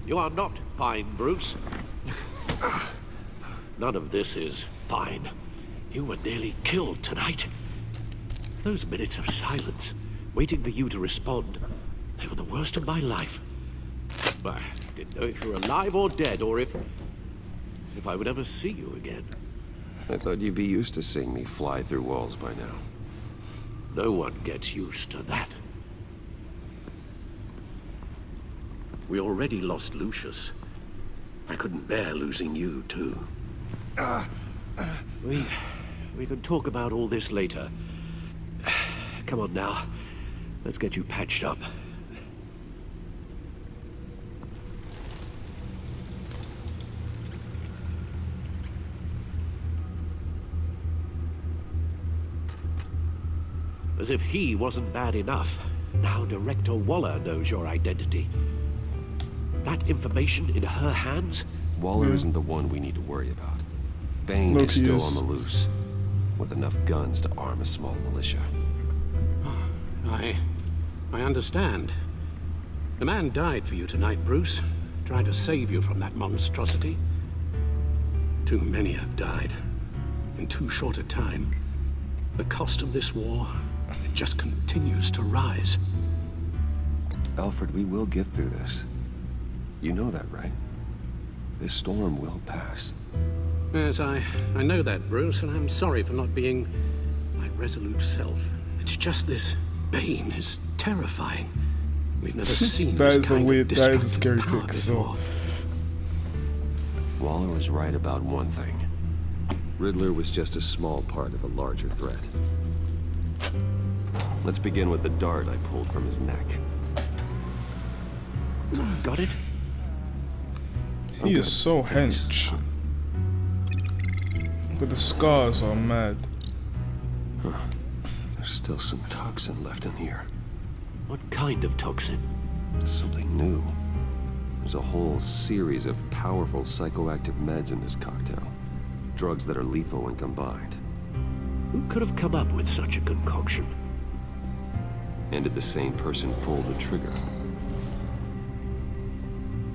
You are not fine, Bruce. None of this is fine. You were nearly killed tonight. Those minutes of silence, waiting for you to respond, they were the worst of my life. But I didn't know if you were alive or dead, or if I would ever see you again. I thought you'd be used to seeing me fly through walls by now. No one gets used to that. We already lost Lucius. I couldn't bear losing you, too. We can talk about all this later. Come on now. Let's get you patched up. As if he wasn't bad enough, now Director Waller knows your identity. That information in her hands? Waller isn't the one we need to worry about. Bane is still on the loose, with enough guns to arm a small militia. I understand. The man died for you tonight, Bruce. Trying to save you from that monstrosity. Too many have died. In too short a time. The cost of this war, it just continues to rise. Alfred, we will get through this. You know that, right? This storm will pass. Yes, I know that, Bruce, and I'm sorry for not being my resolute self. It's just this Bane is terrifying. We've never seen that this is a kind weird, of that is a scary destructive pick, power so... before. Waller was right about one thing. Riddler was just a small part of a larger threat. Let's begin with the dart I pulled from his neck. Got it? He is so hench. But the scars are mad. Huh. There's still some toxin left in here. What kind of toxin? Something new. There's a whole series of powerful psychoactive meds in this cocktail. Drugs that are lethal when combined. Who could have come up with such a concoction? And did the same person pull the trigger?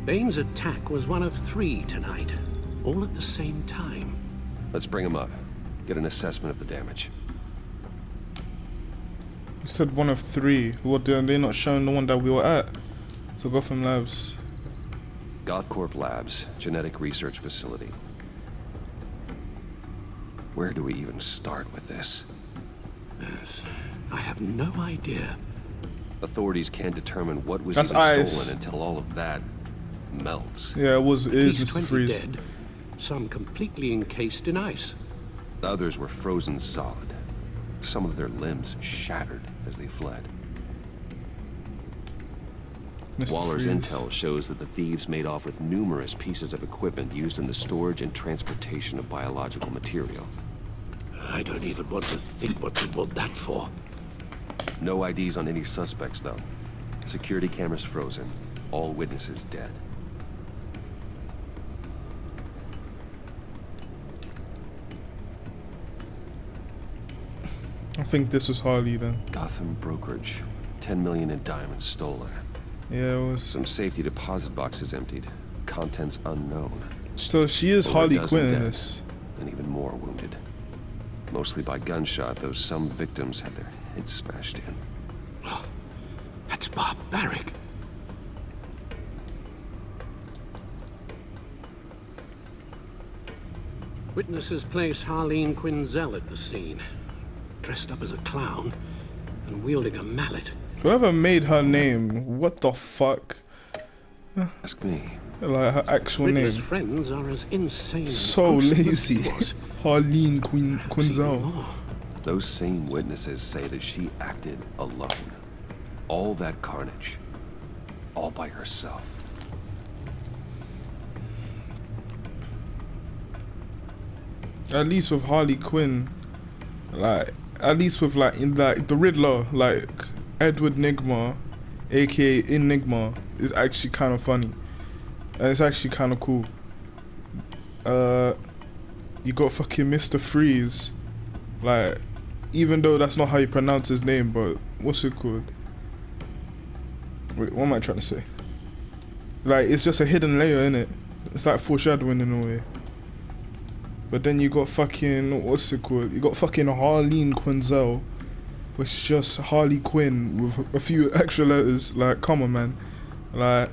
Bane's attack was one of 3 tonight, all at the same time. Let's bring him up. Get an assessment of the damage. You said one of 3. What, are they not showing the one that we were at? So Gotham Labs. Gothcorp Labs, genetic research facility. Where do we even start with this? Yes, I have no idea. Authorities can't determine what was That's even ice. stolen until all of that melts. Yeah, it is At least Mr. 20 Freeze. dead, some completely encased in ice. Others were frozen solid. Some of their limbs shattered as they fled. Mr. Waller's Freeze. intel shows that the thieves made off with numerous pieces of equipment used in the storage and transportation of biological material. I don't even want to think what you'd want that for. No IDs on any suspects, though. Security cameras frozen. All witnesses dead. I think this was Harley then. Gotham brokerage. 10 million in diamonds stolen. Yeah, it was. Some safety deposit boxes emptied. Contents unknown. So she is Over a Harley dozen Quinn in dead, this. and even more wounded. Mostly by gunshot, though some victims had their heads smashed in. Oh, that's barbaric. Witnesses place Harleen Quinzel at the scene, dressed up as a clown and wielding a mallet. Whoever made her name, what the fuck? Ask me. Like her actual Riddler's name. friends are as insane as So gruesome as lazy. he was. Harleen Even Quinzel. more. Those same witnesses say that she acted alone. All that carnage. All by herself. At least with Harley Quinn, like at least with like in like the Riddler, like Edward Nigma, aka Enigma, is actually kind of funny, and it's actually kind of cool. You got fucking Mr. Freeze, like even though that's not how you pronounce his name, but what's it called? Wait, what am I trying to say? Like, it's just a hidden layer, innit? It's like foreshadowing in a way. But then you got fucking, what's it called? You got fucking Harleen Quinzel, which is just Harley Quinn with a few extra letters. Like, come on, man. Like,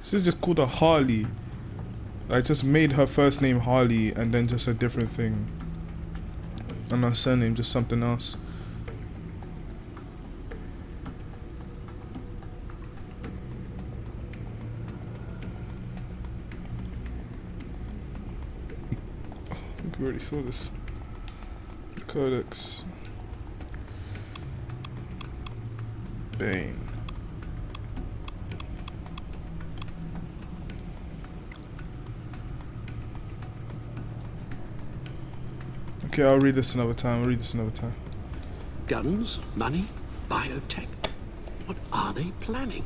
she's just called her Harley. Like, just made her first name Harley and then just a different thing. And her surname just something else. I think we already saw this. Codex. Bane. Okay, I'll read this another time. Guns, money, biotech. What are they planning?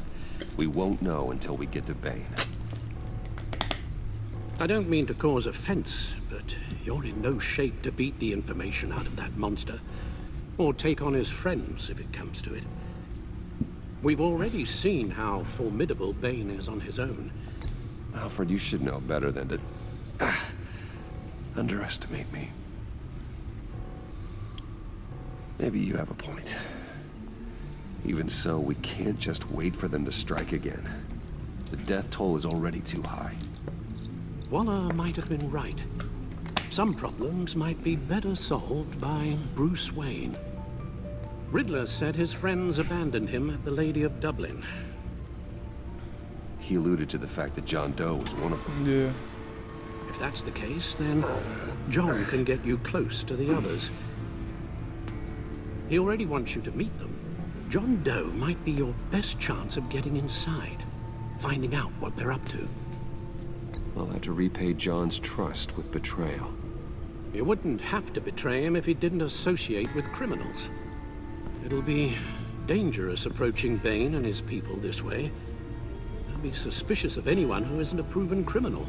We won't know until we get to Bane. I don't mean to cause offense, but you're in no shape to beat the information out of that monster, or take on his friends if it comes to it. We've already seen how formidable Bane is on his own. Alfred, you should know better than to underestimate me. Maybe you have a point. Even so, we can't just wait for them to strike again. The death toll is already too high. Waller might have been right. Some problems might be better solved by Bruce Wayne. Riddler said his friends abandoned him at the Lady of Dublin. He alluded to the fact that John Doe was one of them. Yeah. If that's the case, then John can get you close to the others. He already wants you to meet them. John Doe might be your best chance of getting inside, finding out what they're up to. I'll have to repay John's trust with betrayal. You wouldn't have to betray him if he didn't associate with criminals. It'll be dangerous approaching Bane and his people this way. They'll be suspicious of anyone who isn't a proven criminal.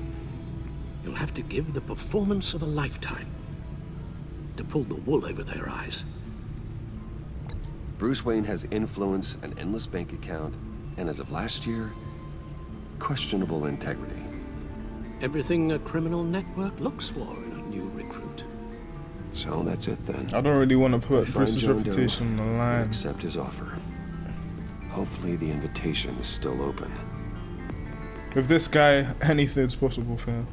You'll have to give the performance of a lifetime to pull the wool over their eyes. Bruce Wayne has influence, an endless bank account, and as of last year, questionable integrity. Everything a criminal network looks for in a new recruit. So that's it then. I don't really want to put Find Bruce's John reputation Doe on the and line. accept his offer. Hopefully the invitation is still open. With this guy, anything's possible for him.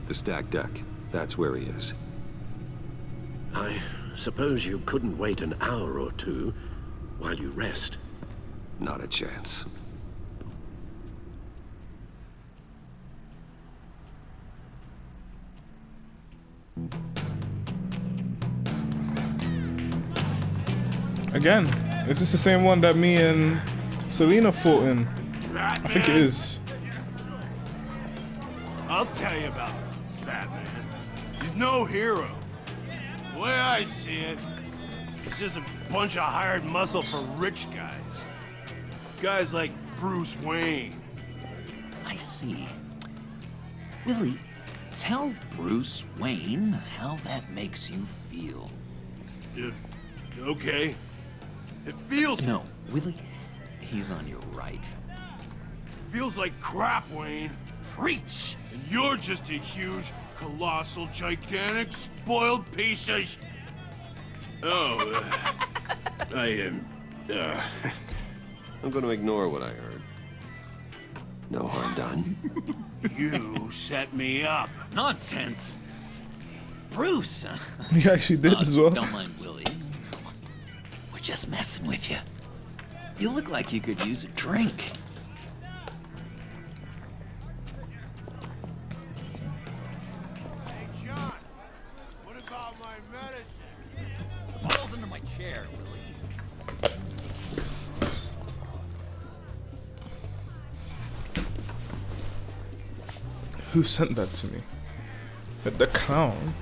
The stacked deck. That's where he is. I suppose you couldn't wait an hour or two while you rest. Not a chance. Again, is this the same one that me and Selena fought in? I think it is. I'll tell you about Batman. He's no hero. The way I see it, he's just a bunch of hired muscle for rich guys. Guys like Bruce Wayne. I see. Willie, tell Bruce Wayne how that makes you feel. Yeah, okay. It feels No, Willie, he's on your right. feels like crap, Wayne. Preach! And you're just a huge, colossal, gigantic, spoiled piece of sh... Oh, I am... I'm going to ignore what I heard. No harm done. You set me up. Nonsense! Bruce! He actually did as well. Don't mind Willie. We're just messing with you. You look like you could use a drink. Hey, John, what about my medicine? The bottle's under my chair, Willie. Who sent that to me? The clown.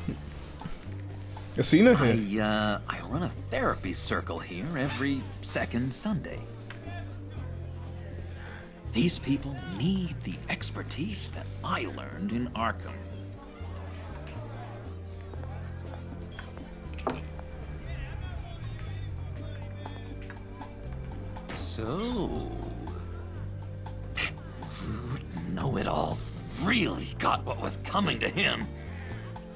Casino here. I run a therapy circle here every second Sunday. These people need the expertise that I learned in Arkham. So, that rude know-it-all really got what was coming to him.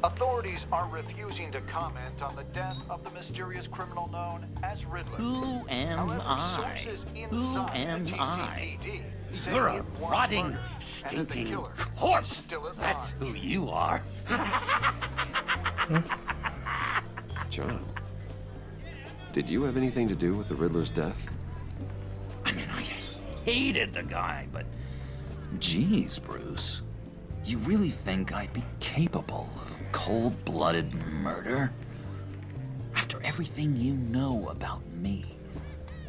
Authorities are refusing to comment on the death of the mysterious criminal known as Riddler. Who am However, I? sources Who inside am the I? GCPD say You're he a was rotting, murdered, and that the stinking killer is corpse. still at That's large. who you are. John, did you have anything to do with the Riddler's death? I mean, I hated the guy, but geez, Bruce. You really think I'd be capable of cold-blooded murder? After everything you know about me,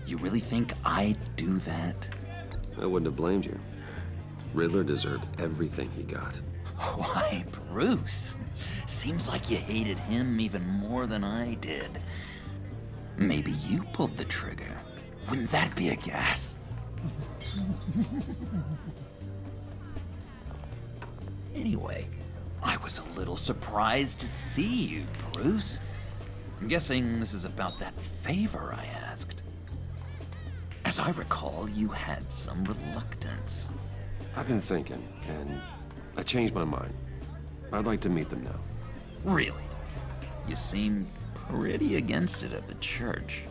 you really think I'd do that? I wouldn't have blamed you. Riddler deserved everything he got. Why, Bruce? Seems like you hated him even more than I did. Maybe you pulled the trigger. Wouldn't that be a gas? Anyway, I was a little surprised to see you, Bruce. I'm guessing this is about that favor I asked. As I recall, you had some reluctance. I've been thinking, and I changed my mind. I'd like to meet them now. Really? You seemed pretty against it at the church.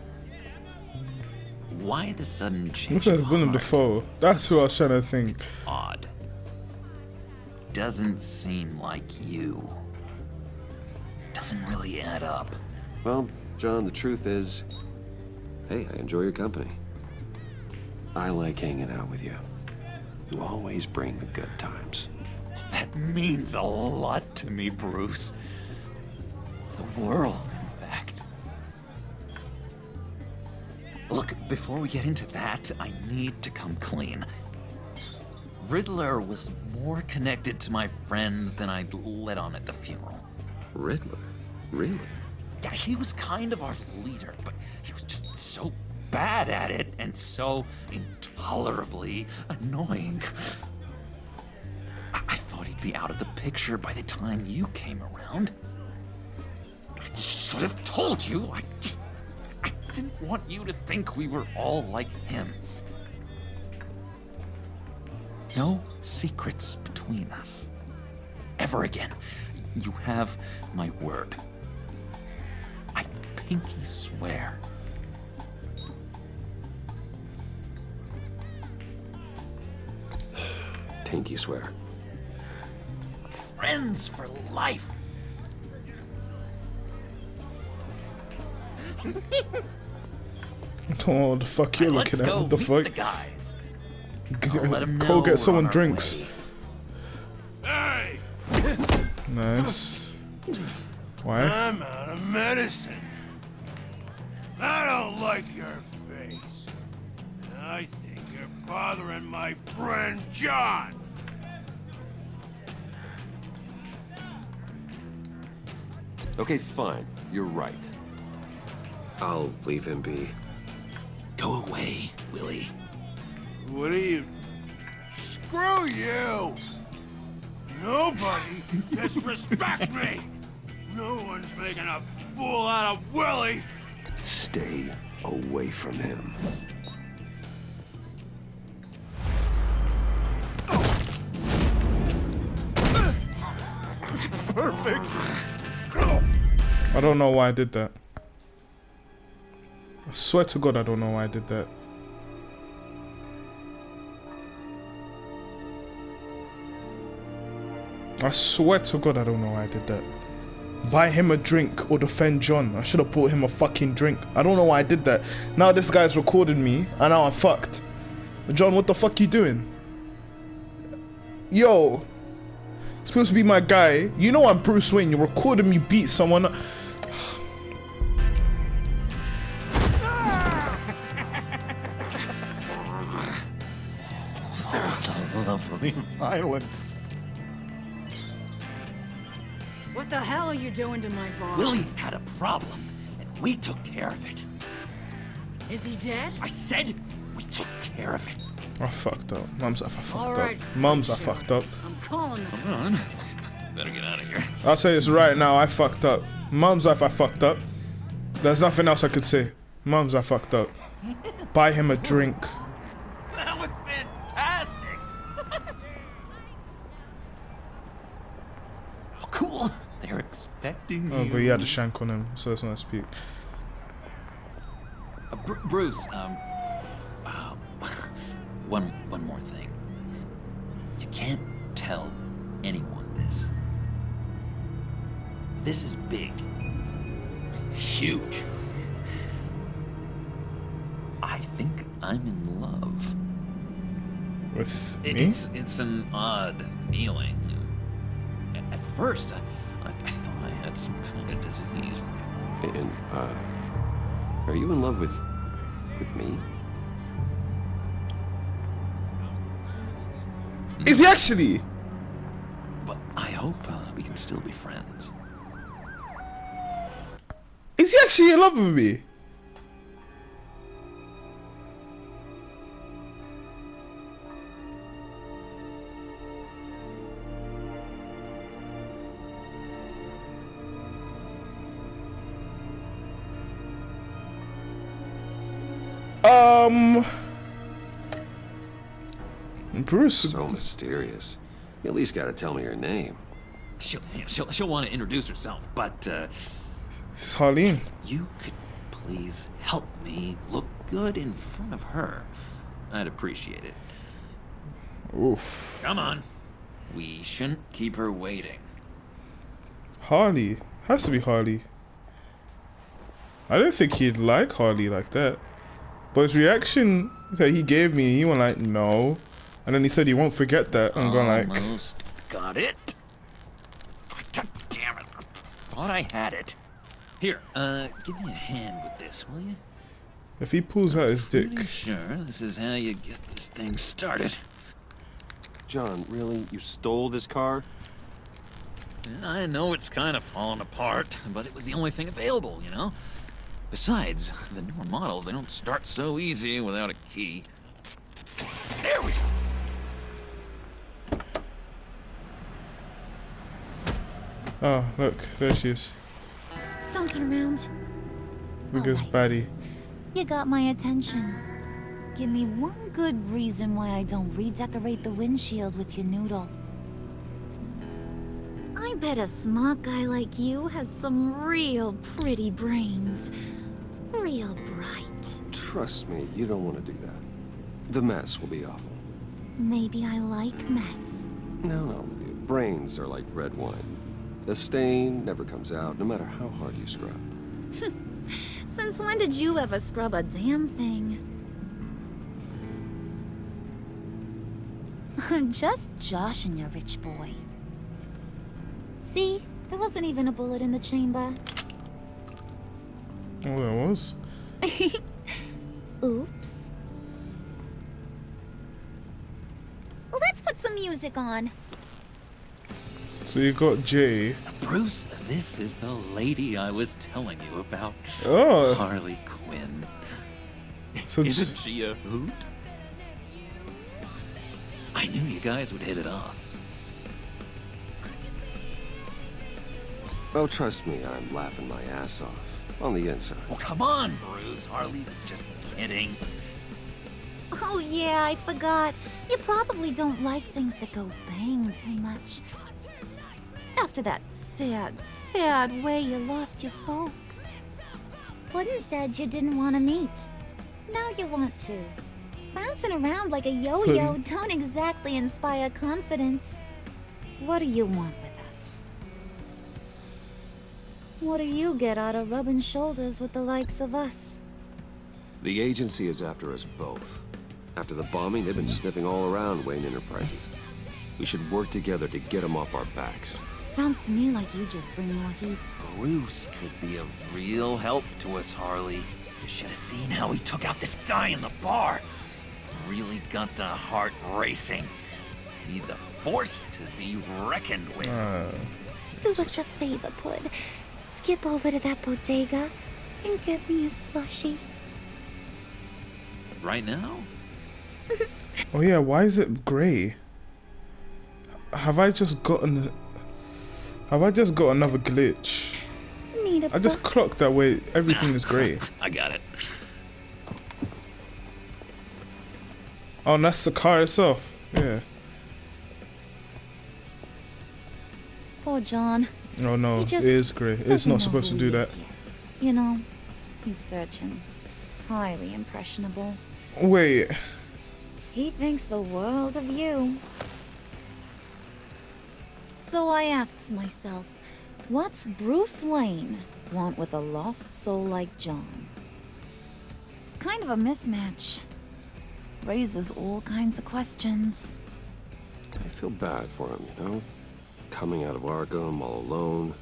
Why the sudden change This of is Willem heart? Dafoe. That's who I was trying to think. Odd. Doesn't seem like you. Doesn't really add up. Well, John, the truth is, hey, I enjoy your company. I like hanging out with you. You always bring the good times. That means a lot to me, Bruce. The world, in fact. Look, before we get into that, I need to come clean. Riddler was more connected to my friends than I'd let on at the funeral. Riddler? Really? Yeah, he was kind of our leader, but he was just so bad at it and so intolerably annoying. I thought he'd be out of the picture by the time you came around. I should have told you. I didn't want you to think we were all like him. No secrets between us. Ever again. You have my word. I pinky swear. Pinky swear. Friends for life. I don't know what the fuck you're Let's looking at. go What the meet fuck? the guys. I'll let 'em know Go we're get someone on our drinks. way. Hey! Nice. Why? I'm out of medicine. I don't like your face. And I think you're bothering my friend John. Okay, fine. You're right. I'll leave him be. Go away, Willie. What are you... Screw you! Nobody disrespects me! No one's making a fool out of Willie! Stay away from him. Perfect! I don't know why I did that. I swear to God, I don't know why I did that. I swear to God, I don't know why I did that. Buy him a drink or defend John. I should have bought him a fucking drink. I don't know why I did that. Now this guy's recorded me, and now I'm fucked. John, what the fuck you doing? Yo, you're supposed to be my guy. You know I'm Bruce Wayne. You recorded me beat someone. Lovely violence. What the hell are you doing to my boss? Willie had a problem, and we took care of it. Is he dead? I said we took care of it. I fucked up. Mums, I fucked Alright, up. Mums, I sure. fucked up. I'm calling the Come on. Better get out of here. I'll say this right now. I fucked up. Mums, I fucked up. There's nothing else I could say. Mums, I fucked up. Buy him a drink. That was fantastic. Oh, cool. They're expecting Oh, you. but he had a shank on him, so it's not speak. Bruce, one more thing. You can't tell anyone this. This is big. Huge. I think I'm in love. With me? It's an odd feeling. At first, I thought I had some kind of disease. And, are you in love with me? Is he actually? But I hope we can still be friends. Is he actually in love with me? Bruce. So mysterious. You at least gotta tell me your name. She'll want to introduce herself, but This is Harleen. you could please help me look good in front of her. I'd appreciate it. Oof. Come on. We shouldn't keep her waiting. Harley. Has to be Harley. I don't think he'd like Harley like that. But his reaction that he gave me, he went like, no. And then he said he won't forget that. I'm going like, Almost got it. God damn it. I thought I had it. Here, give me a hand with this, will you? if he pulls out his dick. Pretty sure this is how you get this thing started. John, really? You stole this car? I know it's kind of falling apart, but it was the only thing available, you know? Besides, the newer models, they don't start so easy without a key. There we go. Oh, look, there she is. Don't turn around. Biggest Alright. baddie. You got my attention. Give me one good reason why I don't redecorate the windshield with your noodle. I bet a smart guy like you has some real pretty brains. Real bright. Trust me, you don't want to do that. The mess will be awful. Maybe I like mess. No, brains are like red wine. The stain never comes out, no matter how hard you scrub. Since when did you ever scrub a damn thing? I'm just joshing you, rich boy. See? There wasn't even a bullet in the chamber. Oh, there was. Oops. Well, let's put some music on. So you got Jay. Bruce, this is the lady I was telling you about. Oh. Harley Quinn. So Isn't she a hoot? I knew you guys would hit it off. Oh, trust me, I'm laughing my ass off. On the inside. Oh, come on, Bruce. Harley was just kidding. Oh yeah, I forgot. You probably don't like things that go bang too much. After that sad, sad way you lost your folks. Puddin' said you didn't want to meet. Now you want to. Bouncing around like a yo-yo don't exactly inspire confidence. What do you want with us? What do you get out of rubbing shoulders with the likes of us? The agency is after us both. After the bombing, they've been sniffing all around Wayne Enterprises. We should work together to get them off our backs. Sounds to me like you just bring more heat. Bruce could be of real help to us, Harley. You should have seen how he took out this guy in the bar. Really got the heart racing. He's a force to be reckoned with. Do us a favor, Pud. Skip over to that bodega and get me a slushie. Right now? Oh yeah, why is it grey? Have I just got another glitch? Need a I just clocked that way everything is grey. I got it. Oh, and that's the car itself. Yeah. Poor John. Oh no, He it just is grey. It's doesn't not know supposed to who do he that. is yet. You know, he's searching. Highly impressionable. Wait. He thinks the world of you. So I asks myself, what's Bruce Wayne want with a lost soul like John? It's kind of a mismatch. Raises all kinds of questions. I feel bad for him, you know? Coming out of Arkham all alone.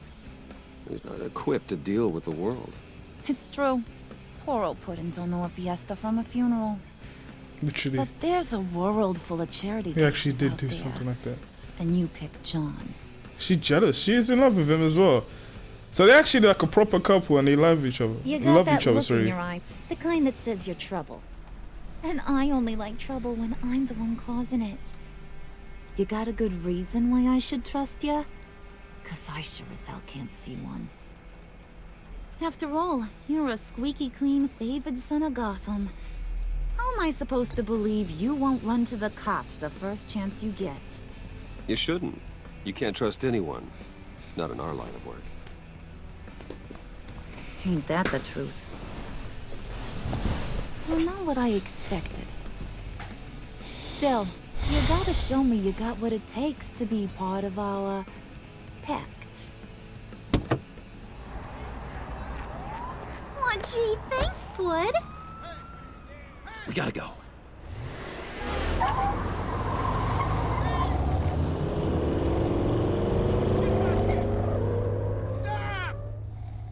He's not equipped to deal with the world. It's true. Poor old Puddin' don't know a fiesta from a funeral. Literally. But there's a world full of charity He actually cases did out do there. something like that. And you picked John. She's jealous. She is in love with him as well. So they're actually like a proper couple and they love each other. You got love that each other, look sorry. in your eye. The kind that says you're trouble. And I only like trouble when I'm the one causing it. You got a good reason why I should trust you? 'Cause I sure as hell can't see one. After all, you're a squeaky clean favored son of Gotham. How am I supposed to believe you won't run to the cops the first chance you get? You shouldn't. You can't trust anyone. Not in our line of work. Ain't that the truth? Well, not what I expected. Still, you gotta show me you got what it takes to be part of our pact. Aw, gee, thanks, Bud. We gotta go.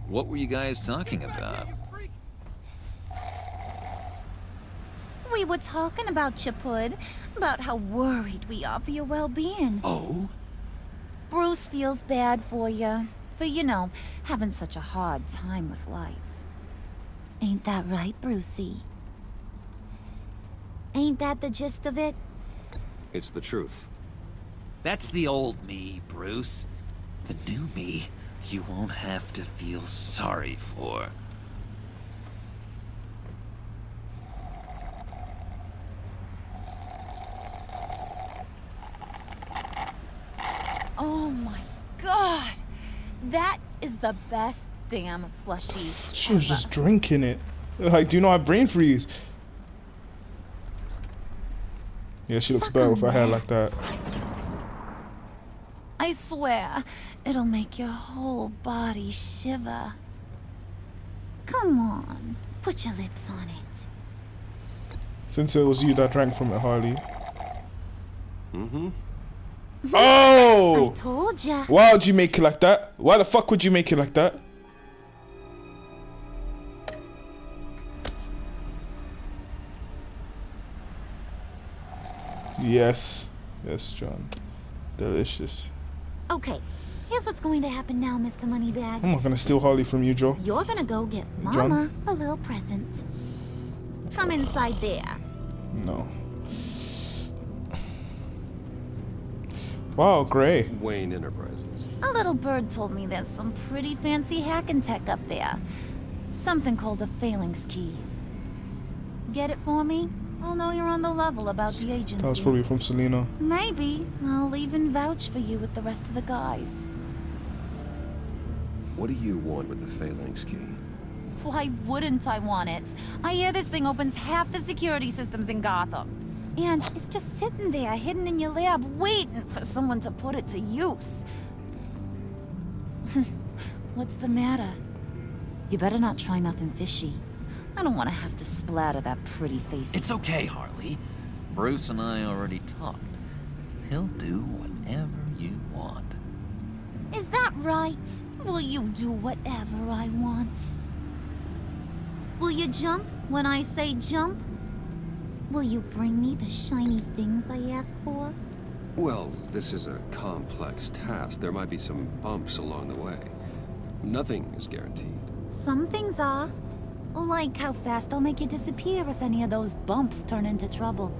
What were you guys talking about? We were talking about you, Pud. About how worried we are for your well-being. Oh? Bruce feels bad for you. For, you know, having such a hard time with life. Ain't that right, Brucey? Ain't that the gist of it? It's the truth. That's the old me, Bruce. The new me, you won't have to feel sorry for. Oh my god! That is the best damn slushy. She was ever. just drinking it. Like, do you know I brain freeze? Yeah, she looks Suck better on with her hair that. like that. I swear, it'll make your whole body shiver. Come on, put your lips on it. Since it was you that drank from it, Harley. Mm-hmm. Oh! I told ya. Why would you make it like that? Why the fuck would you make it like that? Yes. Yes, John. Delicious. Okay, here's what's going to happen now, Mr. Moneybags. I'm not gonna steal Harley from you, Joe. You're gonna go get John? Mama a little present. From inside there. No. Wow, Gray. Wayne Enterprises. A little bird told me there's some pretty fancy hacking tech up there. Something called a phalanx key. Get it for me? I'll know you're on the level about the agency. That was probably from Selena. Maybe. I'll even vouch for you with the rest of the guys. What do you want with the Phalanx key? Why wouldn't I want it? I hear this thing opens half the security systems in Gotham. And it's just sitting there, hidden in your lab, waiting for someone to put it to use. What's the matter? You better not try nothing fishy. I don't want to have to splatter that pretty face. It's okay, Harley. Bruce and I already talked. He'll do whatever you want. Is that right? Will you do whatever I want? Will you jump when I say jump? Will you bring me the shiny things I ask for? Well, this is a complex task. There might be some bumps along the way. Nothing is guaranteed. Some things are. Like how fast I'll make you disappear if any of those bumps turn into trouble.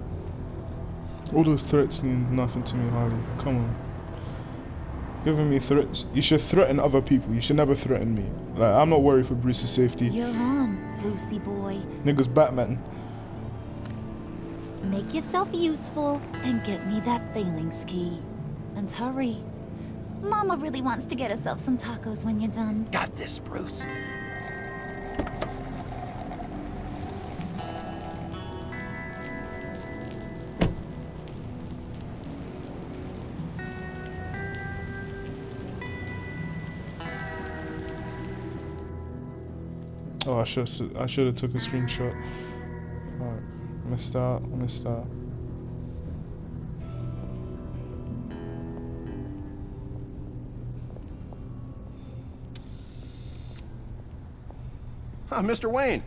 All those threats mean nothing to me, Harley. Come on. Giving me threats. You should threaten other people. You should never threaten me. Like, I'm not worried for Bruce's safety. You're on, Brucey boy. Nigga's Batman. Make yourself useful and get me that phalanx key. And hurry. Mama really wants to get herself some tacos when you're done. Got this, Bruce. Oh, I should have took a screenshot. Fuck. Missed out. Mr. Wayne.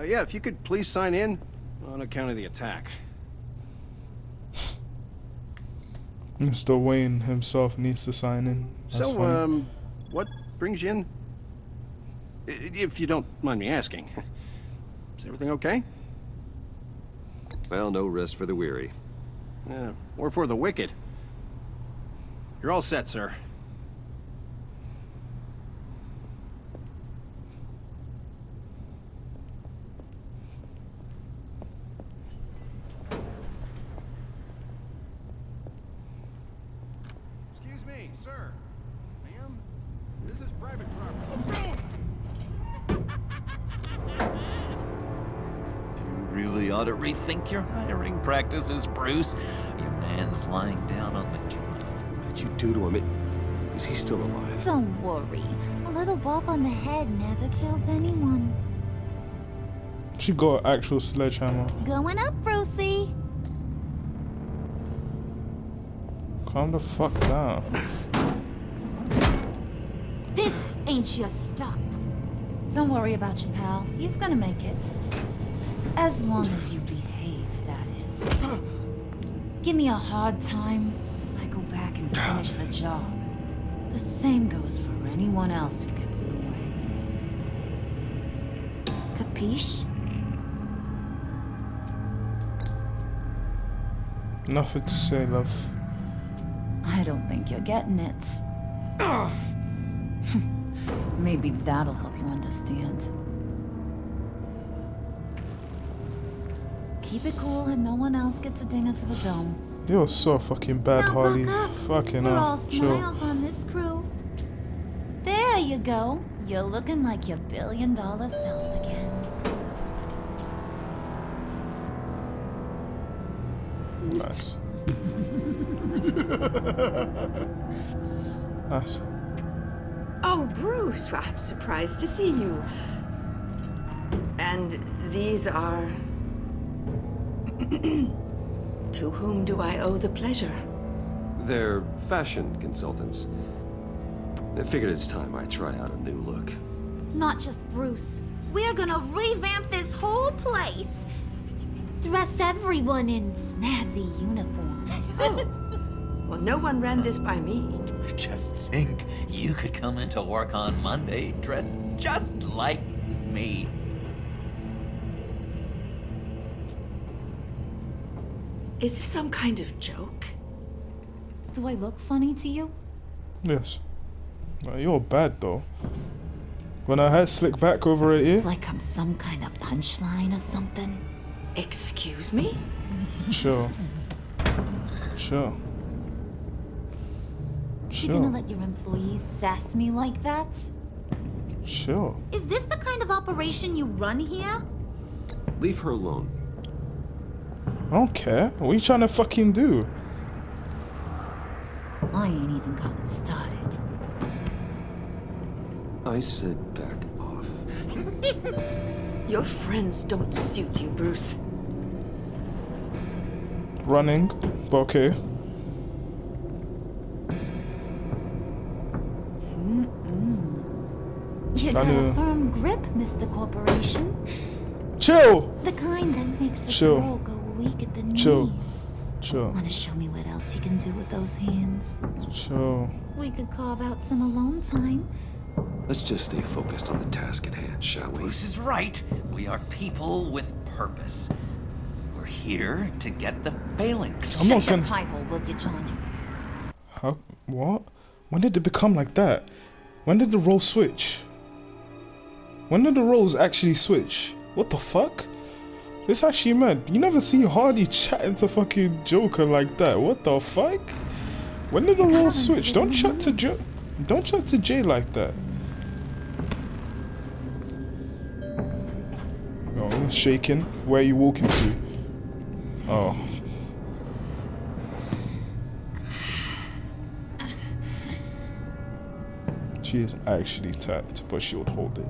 Yeah, if you could please sign in on account of the attack. Mr. Wayne himself needs to sign in. That's So, fine. what brings you in? If you don't mind me asking. Is everything okay? Well, no rest for the weary. Yeah, or for the wicked. You're all set, sir. Excuse me, sir. Ma'am, this is private property. You really ought to rethink your hiring practices, Bruce. Your man's lying down on the job. What did you do to him? Is he still alive? Don't worry. A little bump on the head never killed anyone. She got an actual sledgehammer. Going up, Brucey. Calm the fuck down. This ain't your stop. Don't worry about your pal. He's gonna make it. As long as you behave, that is. Give me a hard time, I go back and finish the job. The same goes for anyone else who gets in the way. Capiche? Nothing to say, love. I don't think you're getting it. Ugh. Maybe that'll help you understand. Keep it cool and no one else gets a dinger to the dome. You're so fucking bad, Now Harley. buck up. Fucking We're all hell. Sure. smiles on this crew. There you go. You're looking like your billion-dollar self again. Nice. Nice. Oh, Bruce, I'm surprised to see you. And these are... To whom do I owe the pleasure? They're fashion consultants. I figured it's time I try out a new look. Not just Bruce. We're gonna revamp this whole place. Dress everyone in snazzy uniforms. Oh. Well, no one ran this by me. Just think, you could come into work on Monday dressed just like me. Is this some kind of joke? Do I look funny to you? Yes. You're bad, though. When her hair slick back over her ear. Like I'm some kind of punchline or something. Excuse me? Sure. Sure. You gonna let your employees sass me like that? Sure. Is this the kind of operation you run here? Leave her alone. I don't care. What are you trying to fucking do? I ain't even gotten started. I said back off. Your friends don't suit you, Bruce. Running, but okay. You got a firm grip, Mr. Corporation. Chill! The kind that makes a Chill. girl go weak at the Chill. knees. Sure. Wanna show me what else you can do with those hands? Sure. We could carve out some alone time. Let's just stay focused on the task at hand, shall we? Bruce is right. We are people with purpose. We're here to get the phalanx. I'm not Shut your gonna... pie hole, will you, John? How? What? When did it become like that? When did the roles switch? When did the roles actually switch? What the fuck? This actually mad. You never see Harley chatting to fucking Joker like that. What the fuck? When did the roles switch? Don't chat to Don't chat to Jay like that. Oh, shaking. Where are you walking to? Oh. She is actually tapped, but she would hold it.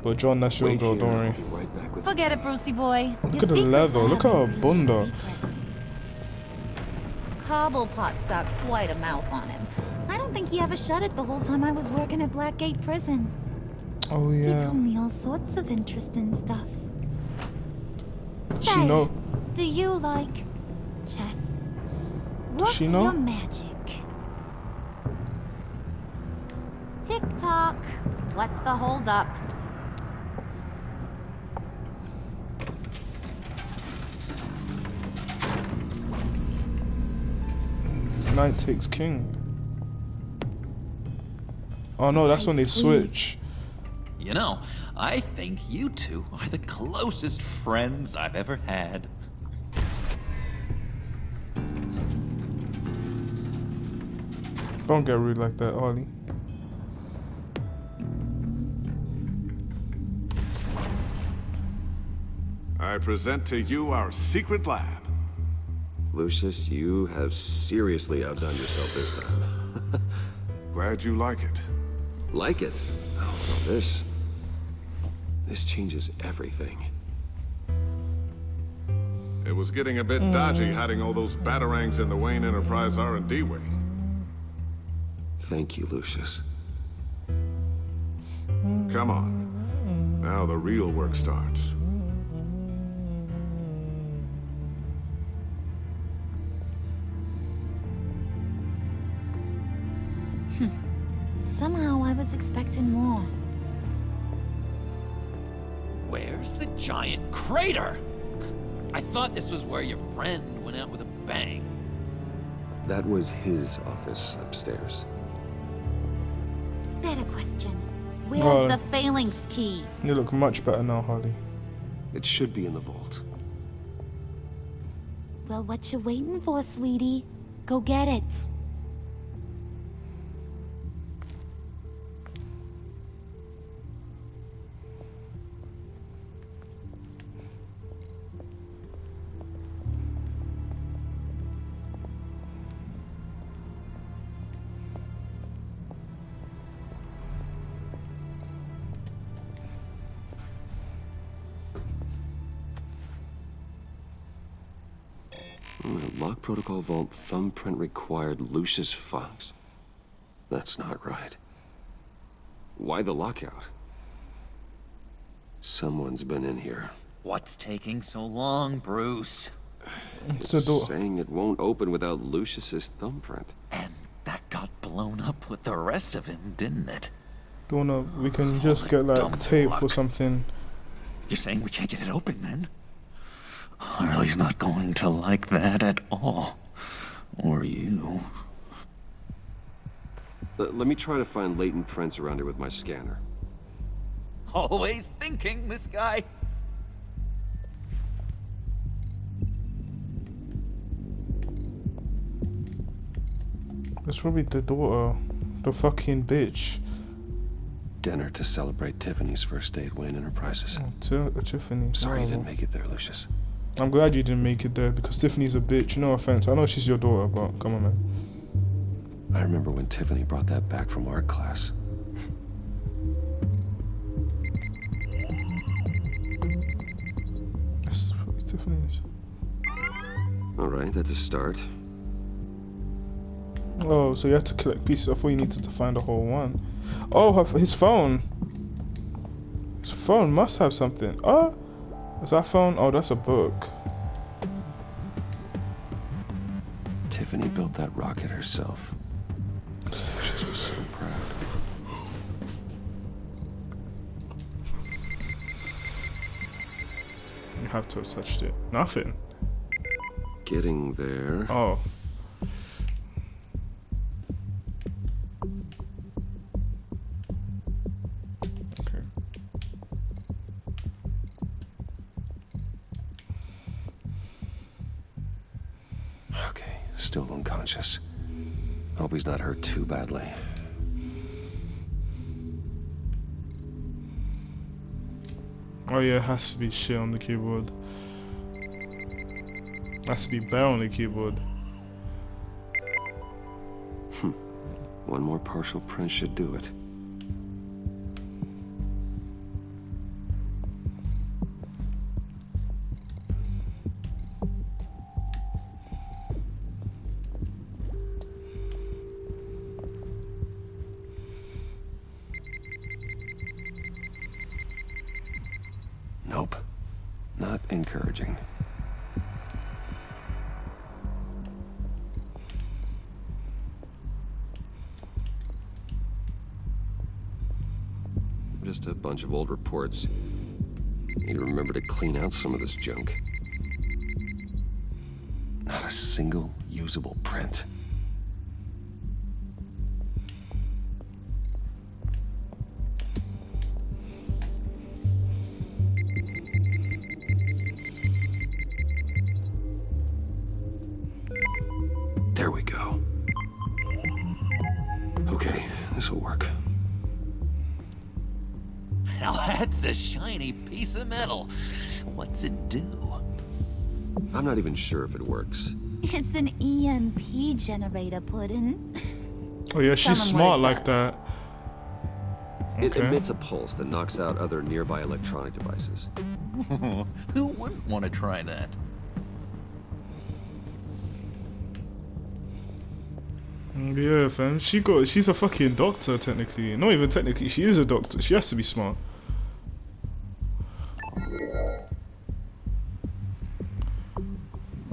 But John, that's your Wait girl, here, don't I'll worry. be right back with Forget it, Brucey boy. Look at the leather, look at her bunda. Cobblepot's got quite a mouth on him. I don't think he ever shut it the whole time I was working at Blackgate Prison. Oh He yeah. told me all sorts of interesting stuff. She Say, know. do you like chess? Does she know? Your magic. Tick tock. What's the holdup? Knight takes king. Oh no, that's when they switch. You know, I think you two are the closest friends I've ever had. Don't get rude like that, Harley. I present to you our secret lab. Lucius, you have seriously outdone yourself this time. Glad you like it. Like it? Oh, no, this changes everything. It was getting a bit dodgy hiding all those batarangs in the Wayne Enterprise R&D wing. Thank you, Lucius. Come on. Now the real work starts. Somehow I was expecting more. Where's the giant crater? I thought this was where your friend went out with a bang. That was his office upstairs. Better question. Where's Oh. the phalanx key? You look much better now, Harley. It should be in the vault. Well, what you waiting for, sweetie? Go get it. Lock protocol vault thumbprint required Lucius Fox. That's not right. Why the lockout? Someone's been in here. What's taking so long, Bruce? It's a door. Saying it won't open without Lucius's thumbprint. And that got blown up with the rest of him, didn't it? We can just get like Dumb tape or luck. something. You're saying we can't get it open then? Harley's not going to like that at all. Or you. Let me try to find latent prints around here with my scanner. Always thinking, this guy. It's probably the daughter. The fucking bitch. Dinner to celebrate Tiffany's first day at Wayne Enterprises. Tiffany. Sorry you whatever. didn't make it there, Lucius. I'm glad you didn't make it there because Tiffany's a bitch. No offense. I know she's your daughter, but come on, man. I remember when Tiffany brought that back from art class. That's probably Tiffany's. Alright, that's a start. Oh, so you have to collect pieces. I thought you needed to find the whole one. Oh, his phone. His phone must have something. Oh, is that phone? Oh, that's a book. Tiffany built that rocket herself. She was so proud. You have to have touched it. Nothing. Getting there. Oh. Okay. Okay, still unconscious. Hope he's not hurt too badly. Oh yeah, it has to be shit on the keyboard. Has to be bear on the keyboard. One more partial print should do it. Nope. Not encouraging. Just a bunch of old reports. Need to remember to clean out some of this junk. Not a single usable print. There we go. Okay, this will work. Now that's a shiny piece of metal. What's it do? I'm not even sure if it works. It's an EMP generator, Puddin'. Oh yeah, Tell she's 'em smart what it like does. that. It Okay. emits a pulse that knocks out other nearby electronic devices. Who wouldn't want to try that? Yeah, fam. She's a fucking doctor, technically. Not even technically, she is a doctor. She has to be smart.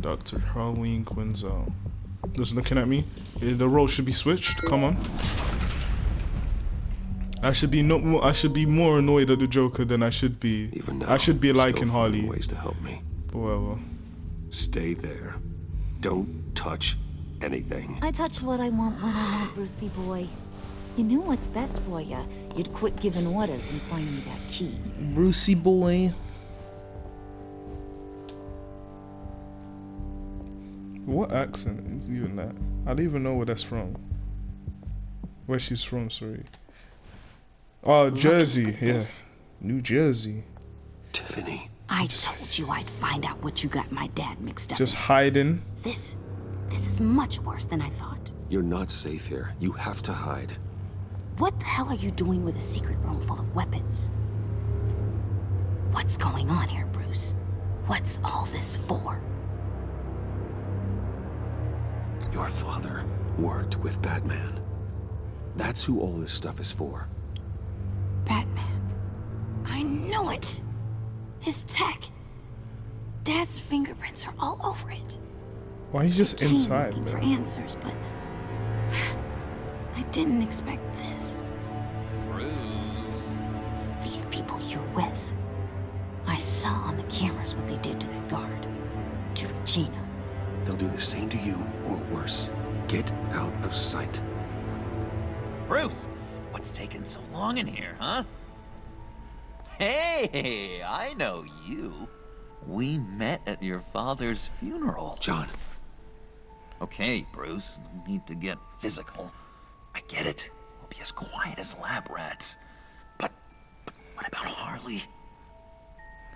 Dr. Halloween Quinzel. Just looking at me. The role should be switched. Come on. I should be more annoyed at the Joker than I should be. Even now, I should be still liking finding Harley. ways to help me. But whatever. Stay there. Don't touch anything. I touch what I want when I want, Brucey boy. You knew what's best for you. You'd quit giving orders and find me that key. Brucey boy. What accent is even that? I don't even know where that's from. Where she's from, sorry. Oh, Jersey, yeah. New Jersey. Tiffany. I told you I'd find out what you got my dad mixed up. Just hiding. This is much worse than I thought. You're not safe here. You have to hide. What the hell are you doing with a secret room full of weapons? What's going on here, Bruce? What's all this for? Your father worked with Batman. That's who all this stuff is for. Batman. I knew it! His tech. Dad's fingerprints are all over it. Why are you just I came inside, looking for man? answers, but I didn't expect this. Bruce. These people you're with. I saw on the cameras what they did to that guard. To Regina. They'll do the same to you, or worse. Get out of sight. Bruce, what's taking so long in here, huh? Hey, I know you. We met at your father's funeral. John. Okay, Bruce, no need to get physical. I get it. We'll be as quiet as lab rats. But what about Harley?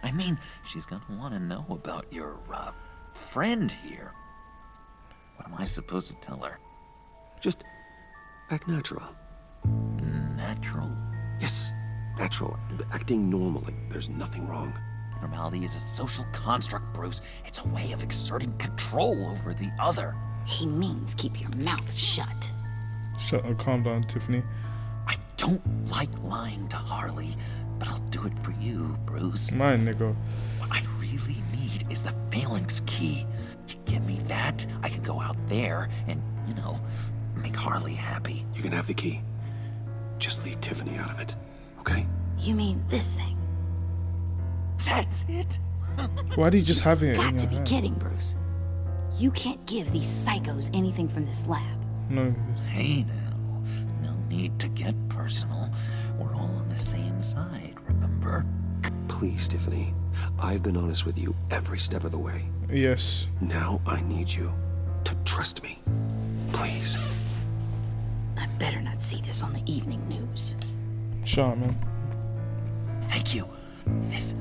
I mean, she's gonna want to know about your, friend here. What am I supposed to tell her? Just act natural. Natural? Yes, natural. Acting normal, like there's nothing wrong. Normality is a social construct, Bruce. It's a way of exerting control over the other. He means keep your mouth shut. Shut up, calm down, Tiffany. I don't like lying to Harley, but I'll do it for you, Bruce. Mine, nigga. What I really need is the phalanx key. You get give me that, I can go out there and, you know, make Harley happy. You can have the key. Just leave Tiffany out of it, okay? You mean this thing? That's it? Why do you just have it in Got your to be hand? kidding, Bruce. You can't give these psychos anything from this lab. No. Hey now, no need to get personal. We're all on the same side, remember? Please, Tiffany. I've been honest with you every step of the way. Yes. Now I need you to trust me. Please. I better not see this on the evening news. Shut up, man. Thank you. This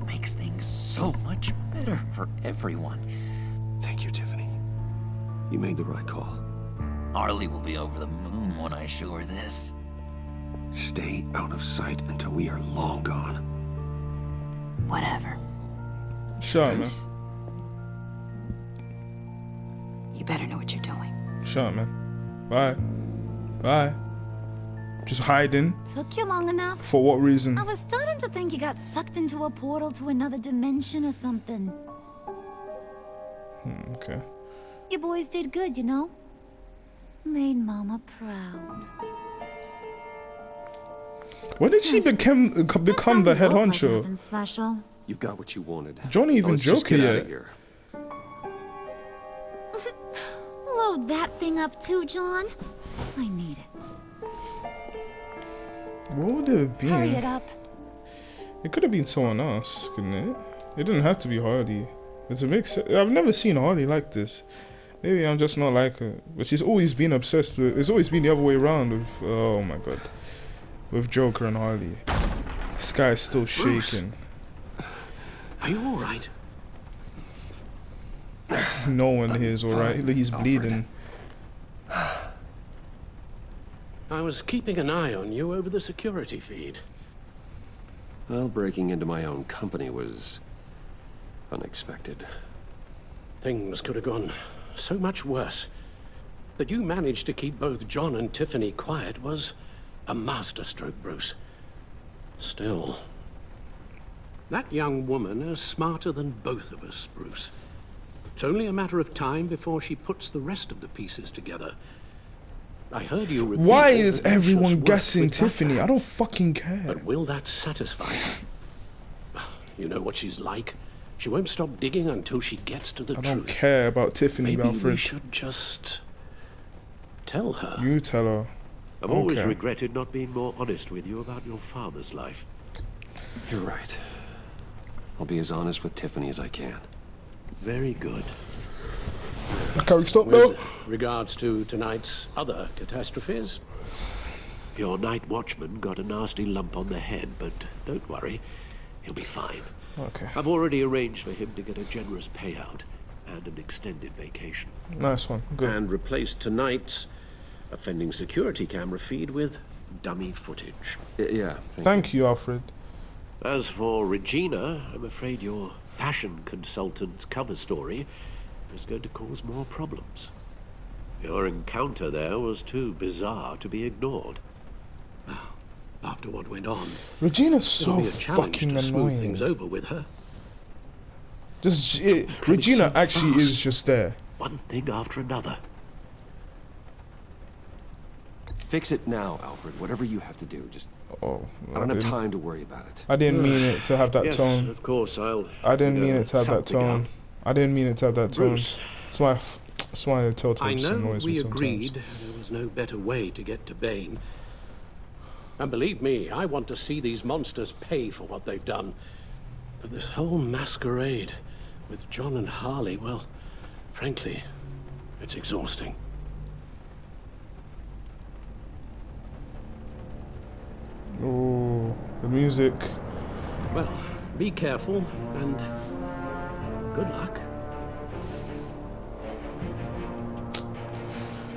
makes things so much better for everyone. Thank you, Tiffany. You made the right call. Harley will be over the moon when I show her this. Stay out of sight until we are long gone. Whatever. Shut up, man. Bruce, you better know what you're doing. Shut up, man. Bye. Bye. Just hiding. Took you long enough? For what reason? I was starting to think you got sucked into a portal to another dimension or something. Okay. You boys did good, you know? Made Mama proud. When did she become the head Look like honcho? nothing special. You got what you wanted. Johnny even Let's just Joker get out yet. of here. Load that thing up too, John. I need it. What would it have Hurry it been? up. It could have been someone else, couldn't it? It didn't have to be Harley. It's a mix. I've never seen Harley like this. Maybe I'm just not like her. But she's always been obsessed with. It's always been the other way around with. Oh my god. With Joker and Harley. This guy is still shaking. Are you all right? No one here is alright. He's bleeding. I was keeping an eye on you over the security feed. Well, breaking into my own company was unexpected. Things could have gone so much worse. That you managed to keep both John and Tiffany quiet was a masterstroke, Bruce. Still, that young woman is smarter than both of us, Bruce. It's only a matter of time before she puts the rest of the pieces together. I heard you repeat Why all is the anxious everyone work guessing with Tiffany? Batman. I don't fucking care. But will that satisfy her? You know what she's like. She won't stop digging until she gets to the I truth. don't care about Tiffany, Maybe we Alfred. should just tell her. You tell her. I've always Okay. regretted not being more honest with you about your father's life. You're right. I'll be as honest with Tiffany as I can. Very good. Can we stop now? With regards to tonight's other catastrophes, Your night watchman got a nasty lump on the head, but don't worry, he'll be fine. Okay. I've already arranged for him to get a generous payout and an extended vacation. Nice one. Good. and replaced tonight's offending security camera feed with dummy footage. Yeah, Thank you, Alfred. As for Regina, I'm afraid your fashion consultant's cover story is going to cause more problems. Your encounter there was too bizarre to be ignored. After what went on, Regina's it'll so be a challenge fucking to smooth things annoying. over with her. Regina so actually is fast. just there. One thing after another. Fix it now, Alfred. Whatever you have to do. Just Oh, I don't have time to worry about it. I didn't mean it to have that Yes, tone. of course, I didn't mean it to have that something tone. out. I didn't mean it to have that tone. Bruce. That's why the Telltale I just know annoys me we sometimes. agreed there was no better way to get to Bane. And believe me, I want to see these monsters pay for what they've done. But this whole masquerade with John and Harley, well, frankly, it's exhausting. Oh, the music. Well, be careful and good luck.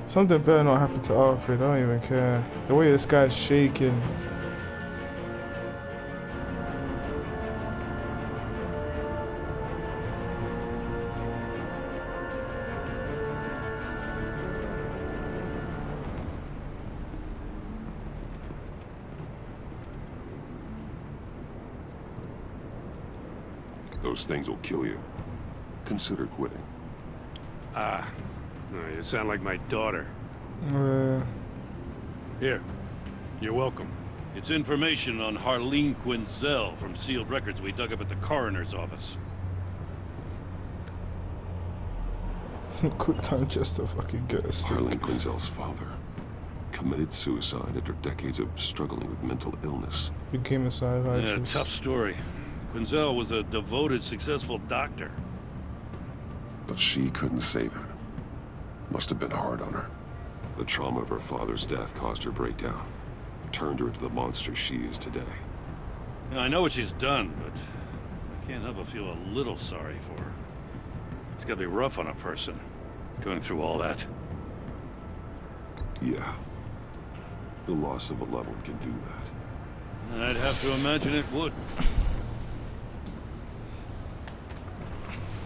Something better not happen to Alfred. I don't even care. The way this guy's shaking. Those things will kill you. Consider quitting. Oh, you sound like my daughter. Here, you're welcome. It's information on Harleen Quinzel from sealed records we dug up at the coroner's office. Quick time just to fucking get a stick. Harleen Quinzel's father committed suicide after decades of struggling with mental illness. Became a psychiatrist. Yeah, tough story. Quinzel was a devoted, successful doctor. But she couldn't save him. Must have been hard on her. The trauma of her father's death caused her breakdown. Turned her into the monster she is today. Yeah, I know what she's done, but I can't help but feel a little sorry for her. It's gotta be rough on a person, going through all that. Yeah. The loss of a loved one can do that. I'd have to imagine it would.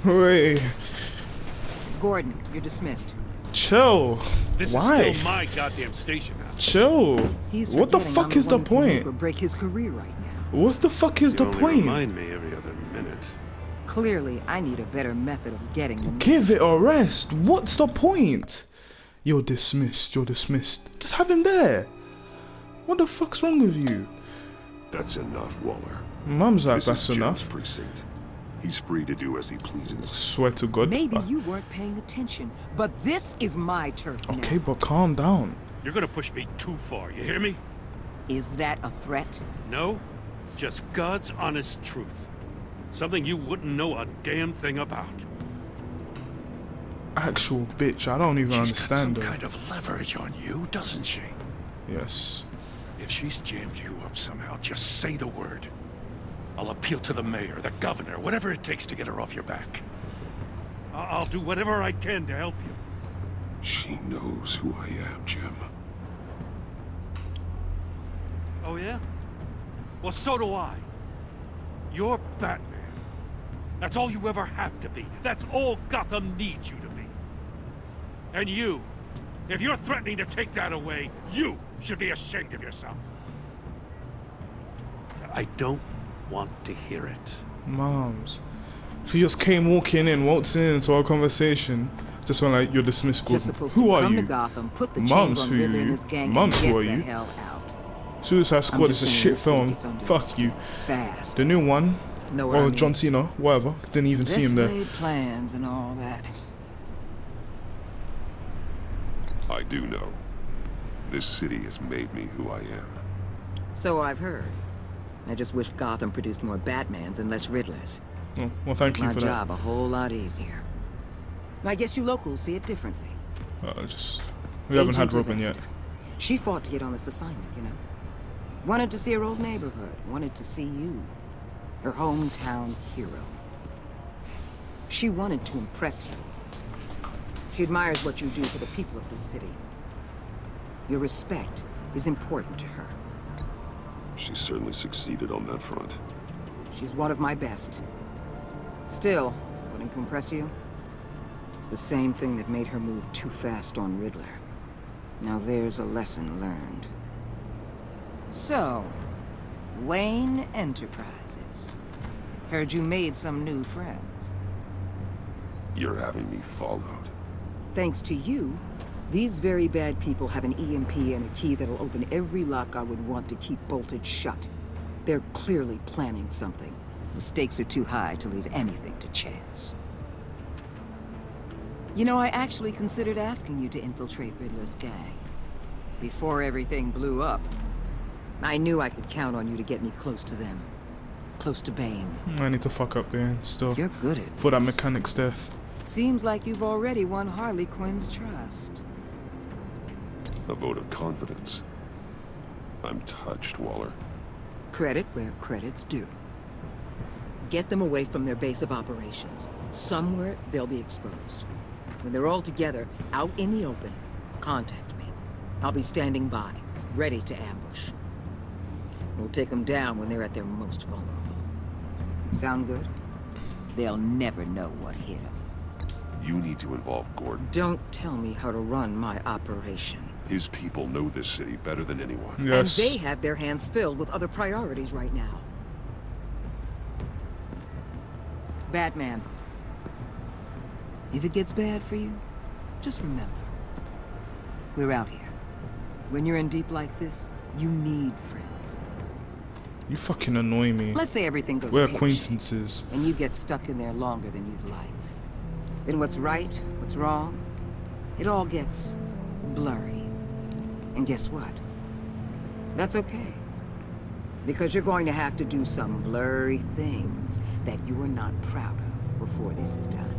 Wait. Gordon, you're dismissed. Chill. This Why? is still my goddamn station now. Chill. He's What the forgetting fuck I'm is the one who can make point? or break his career right now. What the fuck is You the only point? remind me every other minute. Clearly, I need a better method of getting them. Give it a rest. What's the point? You're dismissed. You're dismissed. Just have him there. What the fuck's wrong with you? That's enough, Waller. Mum's like, This that's is Jim's enough. precinct. He's free to do as he pleases. Swear to God. Maybe you weren't paying attention, but this is my turf now. Okay, but calm down. You're gonna push me too far, you hear me? Is that a threat? No, just God's honest truth. Something you wouldn't know a damn thing about. Actual bitch. I don't even She's got understand some her. kind of leverage on you, doesn't she? Yes. If she's jammed you up somehow, just say the word. I'll appeal to the mayor, the governor, whatever it takes to get her off your back. I'll do whatever I can to help you. She knows who I am, Jim. Oh yeah? Well, so do I. You're Batman. That's all you ever have to be. That's all Gotham needs you to be. And you, if you're threatening to take that away, you should be ashamed of yourself. I don't want to hear it. Moms. She just came walking in, waltzing into our conversation. Just on like, you're dismissed, Just Gordon. supposed Who to are come you? to Gotham, put the Mums, chains on who Riddler are and you? his gang, Mums, and get who are the you? hell out. Suicide Squad I'm is just a saying shit this city film. gets under Fuck your you. skin Fast. The new one. Know what I Or mean? John Cena, whatever. Didn't even see him there. Best laid plans and all that. I do know. This city has made me who I am. So I've heard. I just wish Gotham produced more Batmans and less Riddlers. Oh, well, thank you My for job a whole lot easier. I guess you locals see it differently. that. We haven't had Agent Robin yet. Vesta. She fought to get on this assignment, you know. Wanted to see her old neighborhood. Wanted to see you. Her hometown hero. She wanted to impress you. She admires what you do for the people of this city. Your respect is important to her. She certainly succeeded on that front. She's one of my best. Still, wanting to impress you? It's the same thing that made her move too fast on Riddler. Now there's a lesson learned. So, Wayne Enterprises. Heard you made some new friends. You're having me followed. Thanks to you, these very bad people have an EMP and a key that'll open every lock I would want to keep bolted shut. They're clearly planning something. The stakes are too high to leave anything to chance. You know, I actually considered asking you to infiltrate Riddler's gang. Before everything blew up. I knew I could count on you to get me close to them. Close to Bane. I need to fuck up Bane still. You're good at For that this. mechanic's death. Seems like you've already won Harley Quinn's trust. A vote of confidence. I'm touched, Waller. Credit where credit's due. Get them away from their base of operations. Somewhere they'll be exposed. When they're all together, out in the open, contact me. I'll be standing by, ready to ambush. We'll take them down when they're at their most vulnerable. Sound good? They'll never know what hit them. You need to involve Gordon. Don't tell me how to run my operation. His people know this city better than anyone. Yes. And they have their hands filled with other priorities right now. If it gets bad for you, just remember, we're out here. When you're in deep like this, you need friends. You fucking annoy me. Let's say everything goes We're pear-shaped, acquaintances. and you get stuck in there longer than you'd like. Then what's right, what's wrong, it all gets blurry. And guess what? That's okay. Because you're going to have to do some blurry things that you are not proud of before this is done.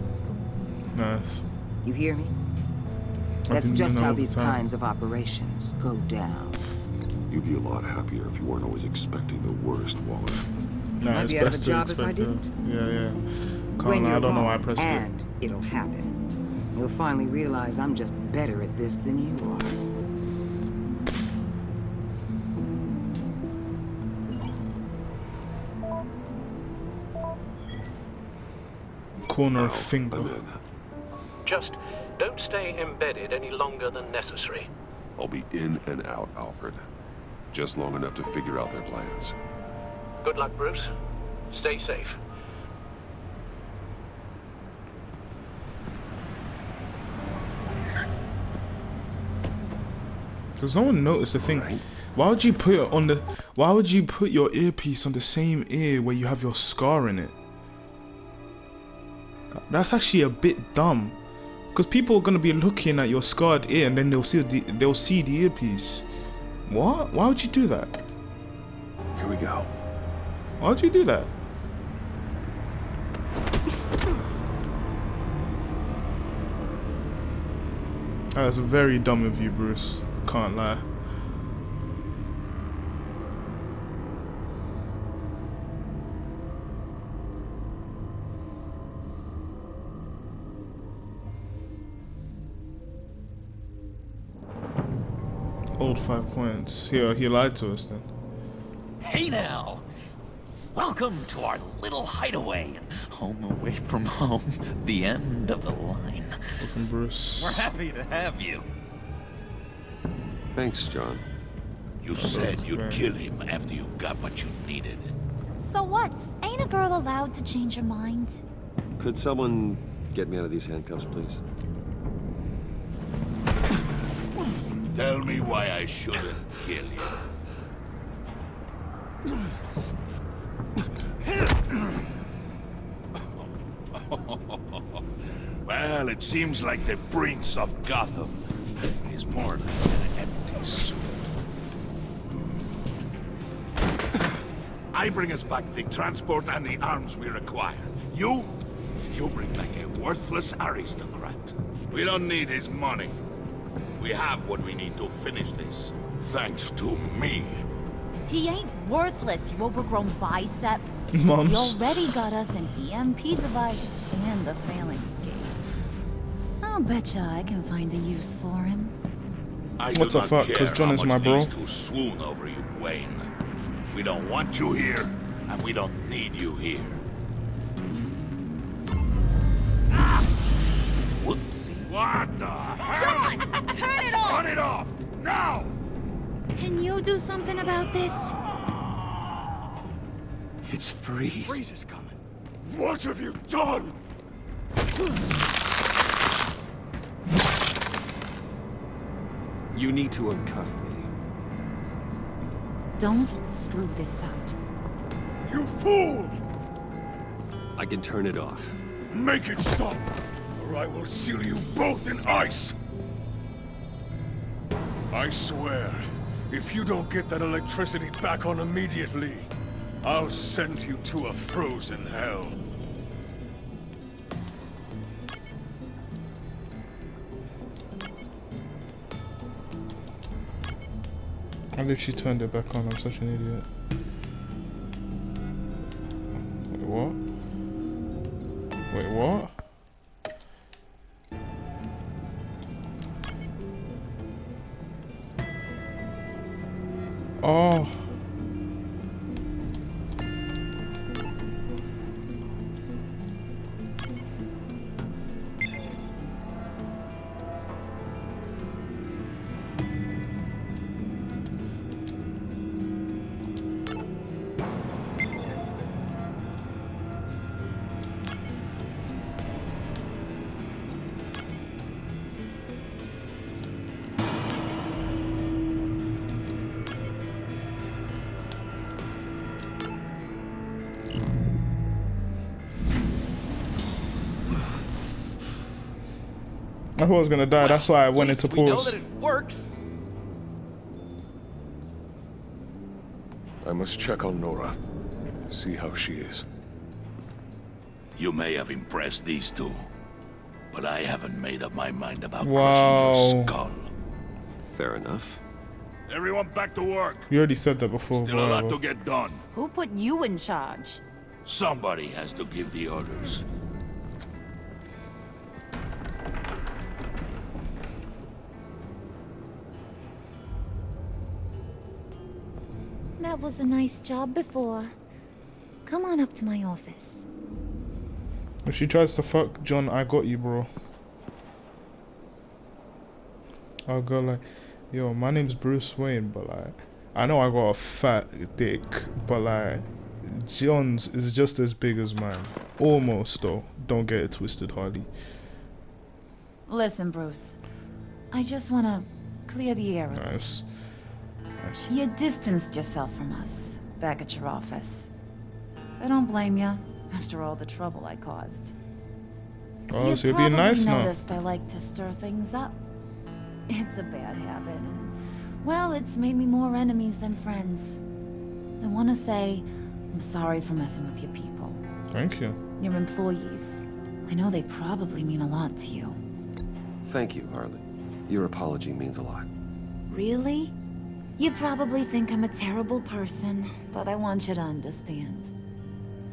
Nice. You hear me? I That's didn't just know how all the these time. kinds of operations go down. You'd be a lot happier if you weren't always expecting the worst, Waller. Nah, I'd it's be out of best a to job if I expect it. didn't. Yeah. When Can't lie, you're I don't know why I wrong, pressed it. and it'll happen. You'll finally realize I'm just better at this than you are. Corner of I'm finger. in. Just don't stay embedded any longer than necessary. I'll be in and out, Alfred. Just long enough to figure out their plans. Good luck, Bruce. Stay safe. Does no one notice the thing? Right. Why would you put it on the? Why would you put your earpiece on the same ear where you have your scar in it? That's actually a bit dumb, because people are gonna be looking at your scarred ear and then they'll see the earpiece. What? Why would you do that? Here we go. Why would you do that? That's very dumb of you, Bruce. Can't lie. Old 5 points. He lied to us then. Hey now! Welcome to our little hideaway and home away from home. The end of the line. Welcome, Bruce. We're happy to have you. Thanks, John. You said you'd right. kill him after you got what you needed. So what? Ain't a girl allowed to change her mind? Could someone get me out of these handcuffs, please? Tell me why I shouldn't kill you. Well, it seems like the Prince of Gotham is more like an empty suit. I bring us back the transport and the arms we require. You bring back a worthless aristocrat. We don't need his money. We have what we need to finish this, thanks to me. He ain't worthless, you overgrown bicep. Mums. He already got us an EMP device and the failing scheme. I'll betcha I can find a use for him. I What do the not fuck? care 'Cause John how is much my bro. needs to swoon over you, Wayne. We don't want you here, and we don't need you here. Whoopsie. What the hell? John, turn it off! Turn it off! Now! Can you do something about this? It's Freeze. Freeze is coming. What have you done? You need to uncuff me. Don't screw this up. You fool! I can turn it off. Make it stop, or I will seal you both in ice! I swear, if you don't get that electricity back on immediately, I'll send you to a frozen hell. I literally turned it back on. I'm such an idiot. Wait, what? Wait, what? Oh. I thought I was gonna die. That's why I went into We know pause. that it works. I must check on Nora. See how she is. You may have impressed these two, but I haven't made up my mind about Wow. crushing your skull. Fair enough. Everyone back to work. You already said that before. Still a lot Bro. to get done. Who put you in charge? Somebody has to give the orders. That was a nice job before. Come on up to my office. If she tries to fuck John, I got you, bro. I'll go like, yo, my name's Bruce Wayne, but like, I know I got a fat dick, but like, John's is just as big as mine. Almost, though. Don't get it twisted, Harley. Listen, Bruce. I just want to clear the air a little. Nice. Nice. You distanced yourself from us back at your office. I don't blame you after all the trouble I caused. Oh, You so you're being nice probably now. noticed I like to stir things up. It's a bad habit. And, well, it's made me more enemies than friends. I want to say I'm sorry for messing with your people. Thank you. Your employees. I know they probably mean a lot to you. Thank you, Harley. Your apology means a lot. Really? You probably think I'm a terrible person, but I want you to understand.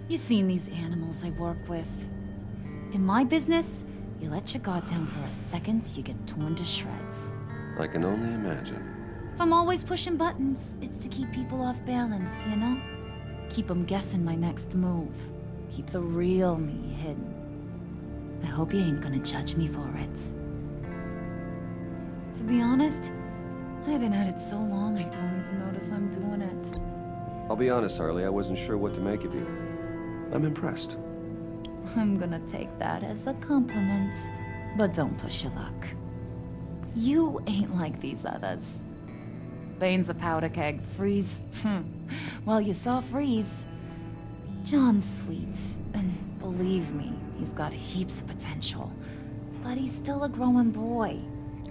You've seen these animals I work with. In my business, you let your guard down for a second, you get torn to shreds. I can only imagine. If I'm always pushing buttons, it's to keep people off balance, you know? Keep them guessing my next move. Keep the real me hidden. I hope you ain't gonna judge me for it. To be honest, I've been at it so long I don't even notice I'm doing it. I'll be honest, Harley, I wasn't sure what to make of you. I'm impressed. I'm gonna take that as a compliment, but don't push your luck. You ain't like these others. Bane's a powder keg, Freeze. Well, you saw Freeze. John's sweet, and believe me, he's got heaps of potential. But he's still a growing boy.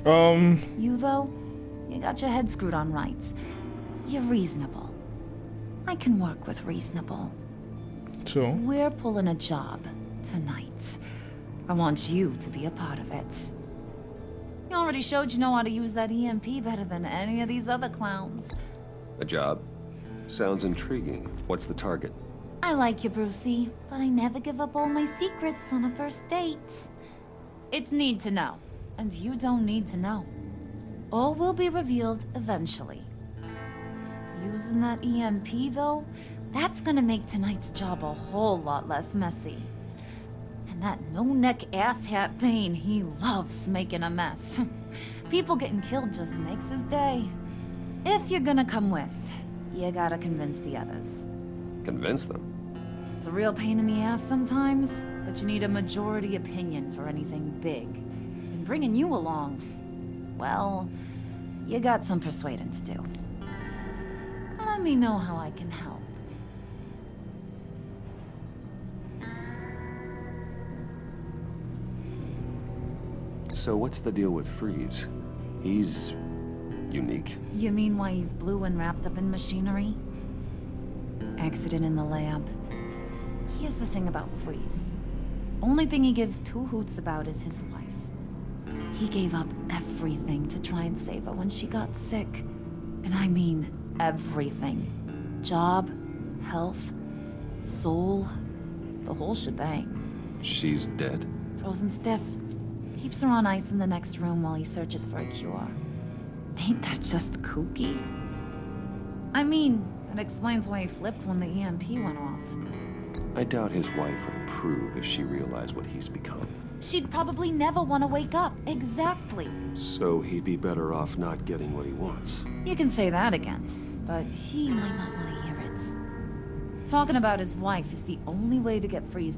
You, though, you got your head screwed on right. You're reasonable. I can work with reasonable. So? We're pulling a job tonight. I want you to be a part of it. You already showed you know how to use that EMP better than any of these other clowns. A job? Sounds intriguing. What's the target? I like you, Brucey, but I never give up all my secrets on a first date. It's need to know, and you don't need to know. All will be revealed eventually. Using that EMP, though, that's gonna make tonight's job a whole lot less messy. And that no-neck asshat Bane, he loves making a mess. People getting killed just makes his day. If you're gonna come with, you gotta convince the others. Convince them? It's a real pain in the ass sometimes, but you need a majority opinion for anything big. And bringing you along, well, you got some persuading to do. Let me know how I can help. So what's the deal with Freeze? He's unique. You mean why he's blue and wrapped up in machinery? Accident in the lab. Here's the thing about Freeze. Only thing he gives two hoots about is his wife. He gave up everything to try and save her when she got sick. And I mean everything. Job, health, soul, the whole shebang. She's dead? Frozen stiff. Keeps her on ice in the next room while he searches for a cure. Ain't that just kooky? I mean, it explains why he flipped when the EMP went off. I doubt his wife would approve if she realized what he's become. She'd probably never want to wake up. Exactly. So he'd be better off not getting what he wants. You can say that again, but he might not want to hear it. Talking about his wife is the only way to get Freeze